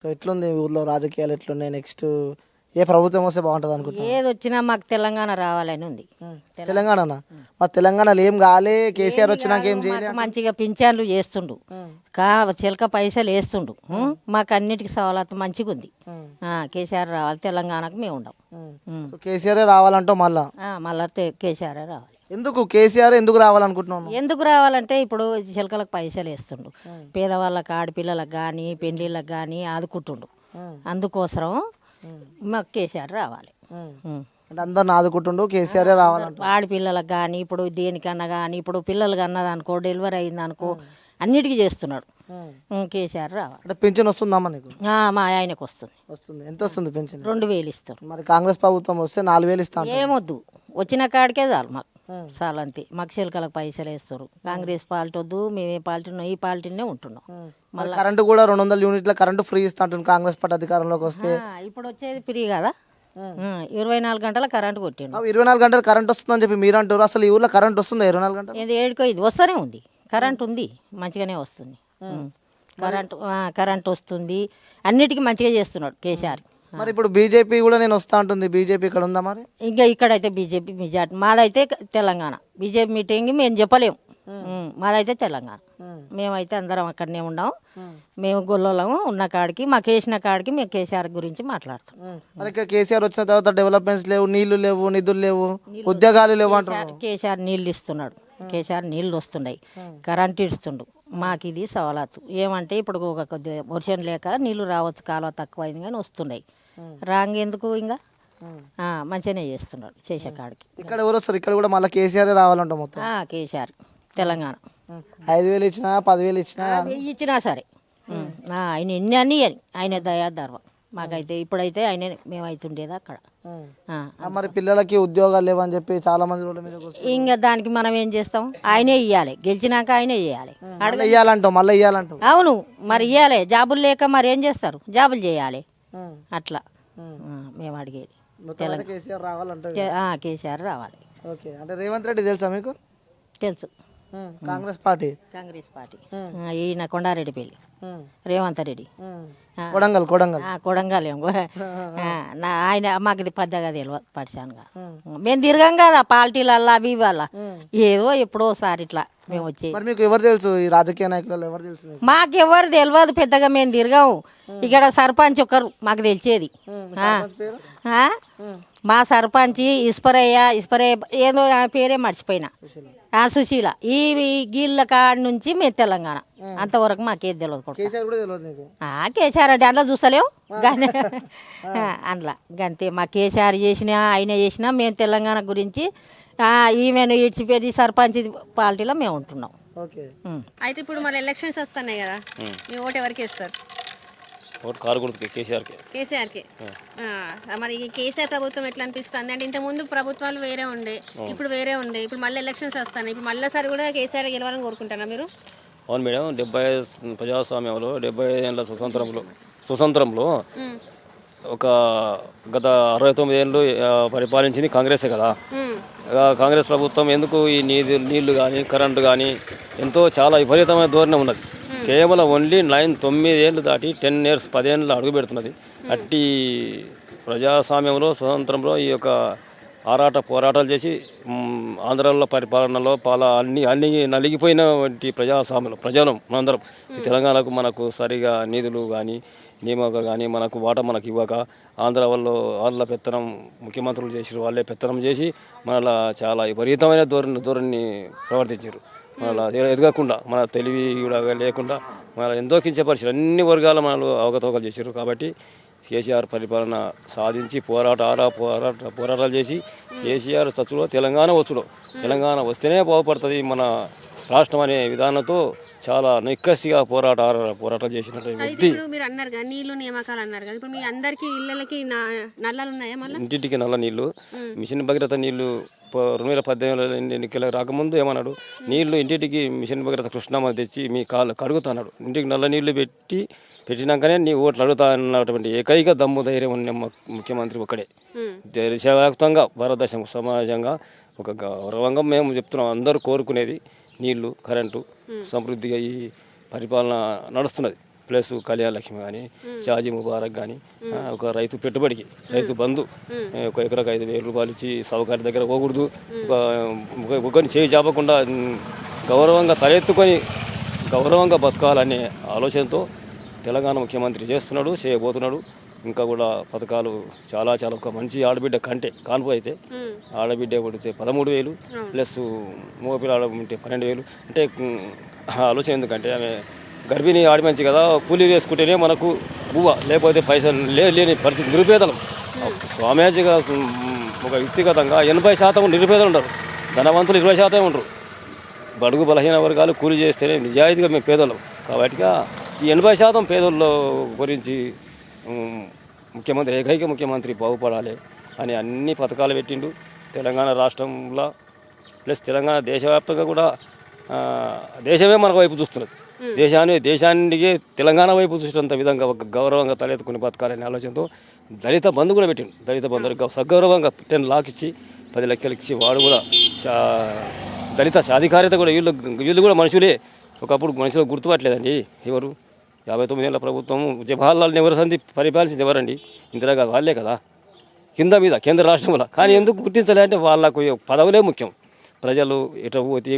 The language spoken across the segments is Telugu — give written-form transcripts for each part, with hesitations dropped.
సో ఎట్లుంది ఊర్లో రాజకీయాలు ఎట్లున్నాయి? నెక్స్ట్ ఏ ప్రభుత్వం వస్తే బాగుంటుంది అనుకుంటున్నా? ఏది వచ్చినా మాకు తెలంగాణ రావాలని ఉంది. తెలంగాణనా? మరి తెలంగాణలో ఏం కాలే, కేసీఆర్ వచ్చినాక ఏం చేయలే? మాకు మంచిగా పింఛన్లు చేస్తుండు, చిలక పైసలు వేస్తుండు. మాకు అన్నిటికీ సవాలత మంచిగా ఉంది. కేసీఆర్ రావాలి, తెలంగాణకు మేము ఉండం. సో కేసీఆర్ రావాలంటావు మళ్ళా? మళ్ళా కేసీఆర్ రావాలి. ఎందుకు కేసీఆర్ ఎందుకు రావాలనుకుంటున్నాను? ఎందుకు రావాలంటే ఇప్పుడు చిలకలకు పైసలు వేస్తుండు, పేదవాళ్ళకి ఆడపిల్లలకు కానీ పెళ్ళిళ్ళకి కానీ ఆదుకుంటుండు. అందుకోసం మాకు కేసీఆర్ రావాలి. అంటే అందరిని ఆదుకుంటుండు, కేసీఆర్ రావాలంట. ఆడపిల్లలకు కానీ ఇప్పుడు దేనికన్నా కానీ ఇప్పుడు పిల్లలు కన్నదనుకో, డెలివరీ అయిందనుకో, అన్నిటికీ చేస్తున్నాడు. కేసీఆర్ రావాలి. అంటే పెన్షన్ వస్తుందమ్మా నీకు? మా ఆయనకు వస్తుంది. వస్తుంది. ఎంత వస్తుంది పెన్షన్? 2000 ఇస్తారు. మరి కాంగ్రెస్ ప్రభుత్వం వస్తే 4000 ఇస్తాను. ఏమొద్దు, వచ్చిన కాడికే చాలు మాకు. చాలా అంతే. మాకు చిలకలకు పైసలు వేస్తారు. కాంగ్రెస్ పార్టీ వద్దు, మేము ఏ పార్టీ ఈ పార్టీనే ఉంటున్నాం. మళ్ళీ కరెంటు కూడా 200 యూనిట్ల కరెంటు ఫ్రీ ఇస్తా అంటుంది కాంగ్రెస్ పార్టీ అధికారంలోకి వస్తే. ఇప్పుడు వచ్చేది ఫ్రీ కదా, 24 గంటల కరెంటు కొట్టిండు. 24 గంటలు కరెంట్ వస్తుందని చెప్పి మీరు అంటారు. అసలు ఈ ఊర్లో కరెంట్ వస్తుందా 24 గంటలు? ఇది ఏడుకో ఇది వస్తూనే ఉంది. కరెంట్ ఉంది, మంచిగానే వస్తుంది. కరెంట్ వస్తుంది, అన్నిటికీ మంచిగా చేస్తున్నాడు కేసీఆర్. మరి ఇప్పుడు బీజేపీ కూడా నేను వస్తా ఉంటుంది. బీజేపీ ఇక్కడ ఉందా మరి? ఇంకా ఇక్కడైతే బీజేపీ మెజార్టీ. మాదైతే తెలంగాణ. బీజేపీ మీటింగ్ మేము చెప్పలేము. మాదైతే తెలంగాణ. మేమైతే అందరం అక్కడనే ఉన్నాం. మేము గొల్లలము ఉన్న కాడికి, మాకు వేసిన కాడికి మేము కేసీఆర్ గురించి మాట్లాడుతాం. మరి కేసీఆర్ వచ్చిన తర్వాత డెవలప్మెంట్స్ లేవు, నీళ్లు లేవు, నిధులు లేవు, ఉద్యోగాలు లేవు అంటారు. కేసీఆర్ నీళ్ళు ఇస్తున్నాడు. కేసీఆర్ నీళ్ళు వస్తున్నాయి, కరెంట్ ఇస్తుండు. మాకు ఇది సవాలతు ఏమంటే ఇప్పుడు ఒక కొద్ది వర్షం లేక నీళ్లు రావచ్చు, కాలువ తక్కువ అయింది కానీ వస్తున్నాయి. రాంగ్ ఎందుకు ఇంకా మంచిగానే చేస్తున్నాడు చేసే కాడికి. ఇక్కడ ఎవరు వస్తారు? ఇక్కడ కూడా మళ్ళీ కేసీఆర్ రావాలంట మొత్తం. కేసీఆర్ తెలంగాణ 5000 ఇచ్చినా 10,000 ఇచ్చినా ఇచ్చినా సరే ఆయన ఎన్ని అని ఆయన దయాధర్వం. మాకైతే ఇప్పుడైతే ఆయన మేమైతుండేది అక్కడ. మరి పిల్లలకి ఉద్యోగాలు లేవని చెప్పి చాలా మంది రోడ్ల మీద ఇంకా దానికి మనం ఏం చేస్తాం? ఆయనే ఇవ్వాలి, గెలిచినాక ఆయనే ఇవ్వాలి. ఇవ్వాలంటావు, మళ్ళీ ఇవ్వాలంటావు. అవును, మరి ఇవ్వాలి. జాబులు లేక మరి ఏం చేస్తారు? జాబులు చేయాలి. అట్లా మేము అడిగేది. కేసీఆర్ రావాలంటే కేసీఆర్ రావాలి. ఓకే. అంటే రేవంత్ రెడ్డి తెలుసా మీకు? తెలుసు. కాంగ్రెస్ పార్టీ. ఈయన కొండారెడ్డిపల్లి రేవంత్ రెడ్డి. కొడంగల్ ఆయన మాకు ఇది పెద్దగా తెలియదు పరిశాన్గా. మేము తిరగం కదా పార్టీలల్లా అవి వాళ్ళ ఏదో ఎప్పుడోసారి ఇట్లా మేము వచ్చి. మీకు ఎవరు తెలుసు ఈ రాజకీయ నాయకులు? ఎవరు తెలుసు? మాకెవరు తెలియదు పెద్దగా, మేము తిరగాము. ఇక్కడ సర్పంచ్ ఒకరు మాకు తెలిసేది. మా సర్పంచ్ ఇస్పరయ్య ఏదో పేరే మర్చిపోయినా, సుశీల. ఈ గీళ్ళ కాడి నుంచి మేము తెలంగాణ. అంతవరకు మాకేది తెలియదు. కేసీఆర్ అంటే అందులో చూస్తలేవు అందులో గంతే. మా కేసీఆర్ చేసినా ఆయన చేసినా మేము తెలంగాణ గురించి ఈమెను ఇడిచిపెట్టి సర్పంచ్ పార్టీలో మేము ఉంటున్నాం. అయితే ఇప్పుడు మరి ఎలక్షన్స్ వస్తున్నాయి కదా, మీ ఓటు ఎవరికి వేస్తారు? కేసీఆర్కి. మరి కేసీఆర్ ప్రభుత్వం ఎట్లా అనిపిస్తుంది అంటే ఇంత ముందు ప్రభుత్వాలు వేరే ఉండే, ఇప్పుడు వేరే ఉండే, ఇప్పుడు మళ్ళీ ఎలక్షన్స్ వస్తున్నాయి, ఇప్పుడు మళ్ళీసారి కూడా కేసీఆర్ గెలవాలని కోరుకుంటారా మీరు? అవును మేడం. 70 ప్రజాస్వామ్యంలో 75 ఏళ్ళ స్వతంత్రంలో ఒక గత 69 ఏళ్ళు పరిపాలించింది కాంగ్రెసే కదా. కాంగ్రెస్ ప్రభుత్వం ఎందుకు ఈ నీళ్లు కానీ కరెంటు కానీ ఎంతో చాలా విపరీతమైన ధోరణి ఉన్నది. కేవలం ఓన్లీ 9 ఏళ్ళు దాటి 10 years 10 ఏళ్ళు అడుగు పెడుతున్నది. అట్టి ప్రజాస్వామ్యంలో స్వతంత్రంలో ఈ యొక్క పోరాటాలు చేసి ఆంధ్రాలో పరిపాలనలో అన్ని నలిగిపోయిన వంటి ప్రజలం మనందరం ఈ తెలంగాణకు మనకు సరిగా నిధులు కానీ నియామకాలు కానీ మనకు మనకు ఇవ్వక ఆంధ్ర పెత్తనం ముఖ్యమంత్రులు చేసారు. వాళ్ళే పెత్తనం చేసి మనలా చాలా విపరీతమైన ధోరణి ప్రవర్తించారు. మన ఎదగకుండా మన తెలివి కూడా లేకుండా మన ఎంతో కించపరిచారు. అన్ని వర్గాల మనలు అవకతవకలు చేశారు. కాబట్టి కేసీఆర్ పరిపాలన సాధించి పోరాటాలు చేసి కేసీఆర్ చచ్చులో తెలంగాణ వచ్చుడు. తెలంగాణ వస్తేనే బాగుపడుతుంది మన రాష్ట్రం అనే విధానంతో చాలా నిక్కసిగా పోరాటం చేసినట్టు వ్యక్తి. మీరు అన్నారు కదా నీళ్లు నియామకాలు అన్నారు కదా, ఇప్పుడు మీ అందరికి ఇళ్ళకి నల్లాలు ఉన్నాయా? మళ్ళీ ఇంటింటికి నల్ల నీళ్లు, మిషన్ భగీరథ నీళ్లు 2018 ఎన్నికలకు రాకముందు ఏమన్నాడు, నీళ్లు ఇంటింటికి మిషన్ భగీరథ కృష్ణమ్మ తెచ్చి మీ కాళ్ళు కడుగుతాడు, ఇంటికి నల్ల నీళ్లు పెట్టినాకనే నీ ఓట్లు అడుగుతా అన్నటువంటి ఏకైక దమ్ము ధైర్యం ఉన్న ముఖ్యమంత్రి ఒక్కడే. దేశవ్యాప్తంగా భారతదేశం సమాజంగా ఒక గౌరవంగా మేము చెప్తున్నాం. అందరూ కోరుకునేది నీళ్లు కరెంటు సమృద్ధిగా ఈ పరిపాలన నడుస్తున్నది. ప్లస్ కళ్యాణ లక్ష్మి కానీ షాజీ ముబారక్ కానీ ఒక రైతు పెట్టుబడికి రైతు బంధు ఒక ఎకరకు 5,000 రూపాయలు ఇచ్చి సౌకర్య దగ్గర పోకూడదు, ఒకరిని చేయి చాపకుండా గౌరవంగా తలెత్తుకొని గౌరవంగా బతకాలనే ఆలోచనతో తెలంగాణ ముఖ్యమంత్రి చేస్తున్నాడు, చేయబోతున్నాడు. ఇంకా కూడా పథకాలు చాలా చాలా ఒక మంచి ఆడబిడ్డ కాన్పు అయితే ఆడబిడ్డ పుడితే 13,000 ప్లస్ మగపిల్ల ఉంటే 12,000. అంటే ఆలోచన ఎందుకంటే ఆమె గర్భిణీ ఆడమంచి కదా, కూలీ వేసుకుంటేనే మనకు బువ్వ, లేకపోతే పైసలు లేని పరిస్థితి. నిరుపేదలం స్వామీజీగా ఒక వ్యక్తిగతంగా 80% నిరుపేదలు ఉండరు, ధనవంతులు 20% ఉండరు. బడుగు బలహీన వర్గాలు కూలి చేస్తేనే నిజాయితీగా మేము పేదోళ్ళం. కాబట్టి ఈ 80% పేదోళ్ళ గురించి ముఖ్యమంత్రి ఏకైక ముఖ్యమంత్రి బాగుపడాలి అని అన్ని పథకాలు పెట్టిండు తెలంగాణ రాష్ట్రంలో. ప్లస్ తెలంగాణ దేశవ్యాప్తంగా కూడా దేశమే మన వైపు చూస్తున్నది. దేశానికి తెలంగాణ వైపు చూసినంత విధంగా ఒక గౌరవంగా తలెత్తుకుని బతకాలనే ఆలోచనతో దళిత బంధు కూడా పెట్టిండు. దళిత బంధువులకు సగౌరవంగా 10 lakhs ఇచ్చి 10 లక్షలు ఇచ్చి వాడు కూడా దళిత సాధికారిత కూడా వీళ్ళు కూడా మనుషులే. ఒకప్పుడు మనుషులు గుర్తుపట్టలేదండి ఎవరు. 59 ఏళ్ల ప్రభుత్వం జవహర్లాల్ నెహ్రూ సంధి పరిపాలించింది ఎవరండి? ఇందిరాగాంధీ వాళ్ళే కదా, కింద మీద కేంద్ర రాష్ట్రంలో. కానీ ఎందుకు గుర్తించలే అంటే వాళ్ళకు పదవులే ముఖ్యం. ప్రజలు ఎటు పోతే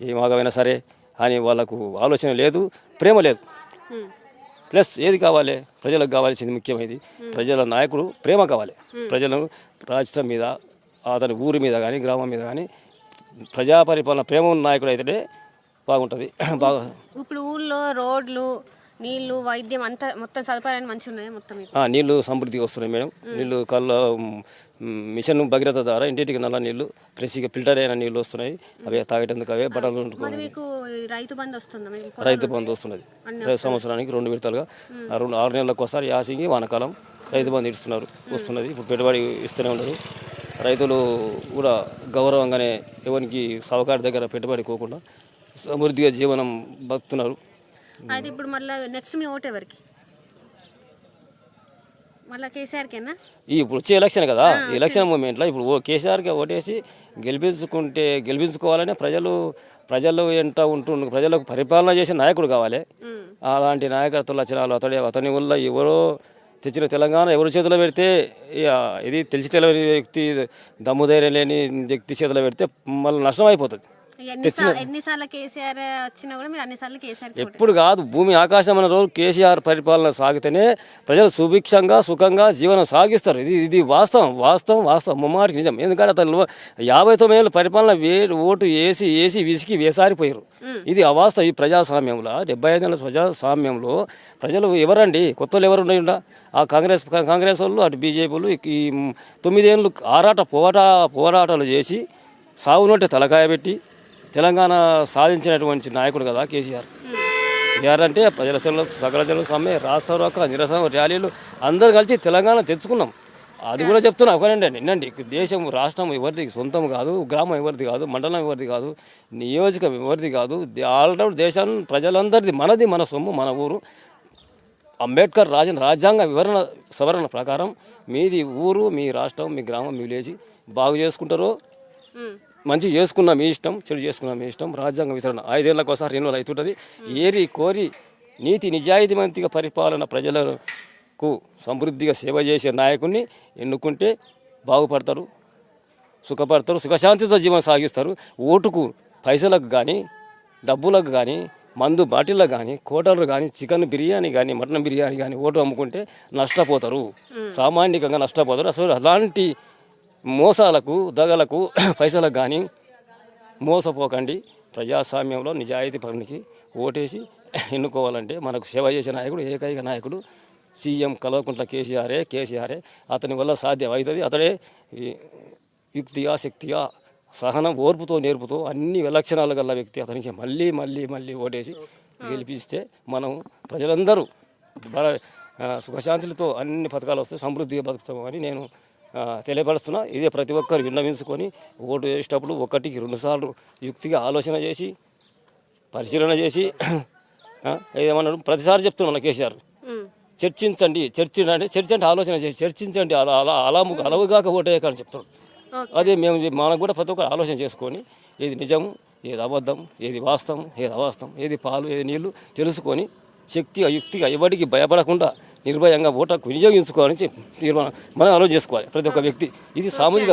ఏమాగమైనా సరే అని వాళ్ళకు ఆలోచన లేదు, ప్రేమ లేదు. ప్లస్ ఏది కావాలి? ప్రజలకు కావాల్సింది ముఖ్యమైనది. ప్రజల నాయకుడు ప్రేమ కావాలి. ప్రజలను రాష్ట్రం మీద, అతని ఊరి మీద కానీ గ్రామం మీద కానీ ప్రజా పరిపాలన ప్రేమ ఉన్న నాయకుడు అయితేనే బాగుంటుంది. బాగా ఇప్పుడు ఊళ్ళో రోడ్లు, నీళ్లు, వైద్యం అంతా మొత్తం సదుపాయాలు మంచిగా ఉన్నాయి. మొత్తం నీళ్లు సమృద్ధిగా వస్తున్నాయి మేడం. నీళ్లు మిషన్ భగీరథ ద్వారా ఇంటింటికి నల్ల నీళ్లు ఫ్రెష్గా ఫిల్టర్ అయిన నీళ్లు వస్తున్నాయి. అవే తాగేటందుకు అవే బట్టలు వండుకోవాలి. రైతు బంధు వస్తుంది. రైతు బంధు వస్తున్నది సంవత్సరానికి 2 విడతలుగా 6 నెలలకు ఒకసారి యాసింగి వానకాలం రైతు బంధు వస్తున్నది. ఇప్పుడు పెట్టుబడి ఇస్తూనే ఉన్నారు. రైతులు కూడా గౌరవంగానే ఎవరికి సహకారి దగ్గర పెట్టుబడి కోకుండా సమృద్ధిగా జీవనం బతుకుతున్నారు. అయితే ఇప్పుడు మళ్ళీ నెక్స్ట్ మీ ఓటు ఎవరికి? మళ్ళీ కేసీఆర్కేనా? ఇప్పుడు వచ్చే ఎలక్షన్ కదా, ఎలక్షన్ మూమెంట్లో ఇప్పుడు కేసీఆర్కి ఓటేసి గెలిపించుకోవాలని ప్రజలు ఎంట ఉంటుండు. ప్రజలకు పరిపాలన చేసే నాయకుడు కావాలి. అలాంటి నాయకత్వ లక్షణాలు అతని వల్ల ఎవరో తెచ్చిన తెలంగాణ ఎవరి చేతిలో పెడితే ఇది తెలిసి తెలియని వ్యక్తి, దమ్ముధైర్యం లేని వ్యక్తి చేతిలో పెడితే మళ్ళీ నష్టం అయిపోతుంది. ఎన్నిసార్లు కేసీఆర్ వచ్చినా కూడా మీరు అన్నిసార్లు కేసీఆర్ ఎప్పుడు కాదు, భూమి ఆకాశం అనే రోజు కేసీఆర్ పరిపాలన సాగితేనే ప్రజలు సుభిక్షంగా సుఖంగా జీవనం సాగిస్తారు. ఇది వాస్తవం ముమ్మాటికి నిజం. ఎందుకంటే అతను 59 ఏళ్ళ పరిపాలన ఓటు వేసి విసికి వేసారిపోయారు. ఇది అవాస్తవం. ఈ ప్రజాస్వామ్యంలో 75 ఏళ్ళ ప్రజాస్వామ్యంలో ప్రజలు ఎవరండి? కొత్త ఎవరు ఉన్నాయండి? ఆ కాంగ్రెస్ వాళ్ళు, అటు బీజేపీలు ఈ 9 ఏళ్ళు పోరాటాలు చేసి సాగునోటి తలకాయ పెట్టి తెలంగాణ సాధించినటువంటి నాయకుడు కదా కేసీఆర్. అంటే ప్రజల సకల జన సమ్మె, రాస్తారోక, నిరసన ర్యాలీలు అందరూ కలిసి తెలంగాణ తెచ్చుకున్నాం. అది కూడా చెప్తున్నా ఒకనండి. నిన్నండి దేశం రాష్ట్రం ఎవరిది సొంతం కాదు, గ్రామం ఎవరిది కాదు, మండలం ఎవరిది కాదు, నియోజకం ఎవరిది కాదు. ఆల్రౌండ్ దేశం ప్రజలందరిది, మనది, మన సొమ్ము, మన ఊరు. అంబేద్కర్ రాజ్యాంగ సవరణ ప్రకారం మీది ఊరు, మీ రాష్ట్రం, మీ గ్రామం, మీ విలేజ్ బాగు చేసుకుంటారో మంచి చేసుకున్నా మీ ఇష్టం, చెడు చేసుకున్నా మీ ఇష్టం. రాజ్యాంగ వితరణ 5 ఏళ్ళకు ఒకసారి రెన్యువల్ అవుతుంటుంది. ఏరి కోరి నీతి నిజాయితీమంతిగా పరిపాలన ప్రజలకు సమృద్ధిగా సేవ చేసే నాయకుడిని ఎన్నుకుంటే బాగుపడతారు, సుఖపడతారు, సుఖశాంతితో జీవనం సాగిస్తారు. ఓటుకు పైసలకు కానీ, డబ్బులకు కానీ, మందు బాటిళ్ళకు కానీ, కోటర్లు కానీ, చికెన్ బిర్యానీ కానీ, మటన్ బిర్యానీ కానీ ఓటు అమ్ముకుంటే నష్టపోతారు, సామాన్యంగా నష్టపోతారు. అసలు అలాంటి మోసాలకు, దగలకు, పైసలకు కానీ మోసపోకండి. ప్రజాస్వామ్యంలో నిజాయితీ పరునికి ఓటేసి ఎన్నుకోవాలంటే మనకు సేవ చేసే నాయకుడు, ఏకైక నాయకుడు సీఎం కల్వకుంట్ల కేసీఆరే. అతని వల్ల సాధ్యం అవుతుంది. అతడే యుక్తిగా, శక్తిగా, సహనం, ఓర్పుతో, నేర్పుతో అన్ని విలక్షణాలు గల వ్యక్తి. అతనికి మళ్ళీ ఓటేసి గెలిపిస్తే మనం ప్రజలందరూ సుఖశాంతులతో అన్ని పథకాలు వస్తే సమృద్ధిగా బతుకుతామని నేను తెలియపరుస్తున్నా. ఇదే ప్రతి ఒక్కరు విన్నవించుకొని ఓటు వేసేటప్పుడు 1కి 2 సార్లు యుక్తిగా ఆలోచన చేసి పరిశీలన చేసి ఏమన్నాడు ప్రతిసారి చెప్తున్నాను మన కేసీఆర్, చర్చించండి. చర్చ అంటే ఆలోచన చేసి చర్చించండి, అలవుగాక ఓటేయకని చెప్తున్నాడు. అదే మనకు కూడా ప్రతి ఒక్కరు ఆలోచన చేసుకొని ఏది నిజం, ఏది అబద్ధం, ఏది వాస్తవం, ఏది అవాస్తవం, ఏది పాలు, ఏది నీళ్లు తెలుసుకొని శక్తిగా యుక్తిగా ఎవరికి భయపడకుండా నిర్భయంగా ఓటు హక్కు వినియోగించుకోవాలని తీర్మానం మనం ఆలోచన చేసుకోవాలి ప్రతి ఒక్క వ్యక్తి. ఇది సామాజిక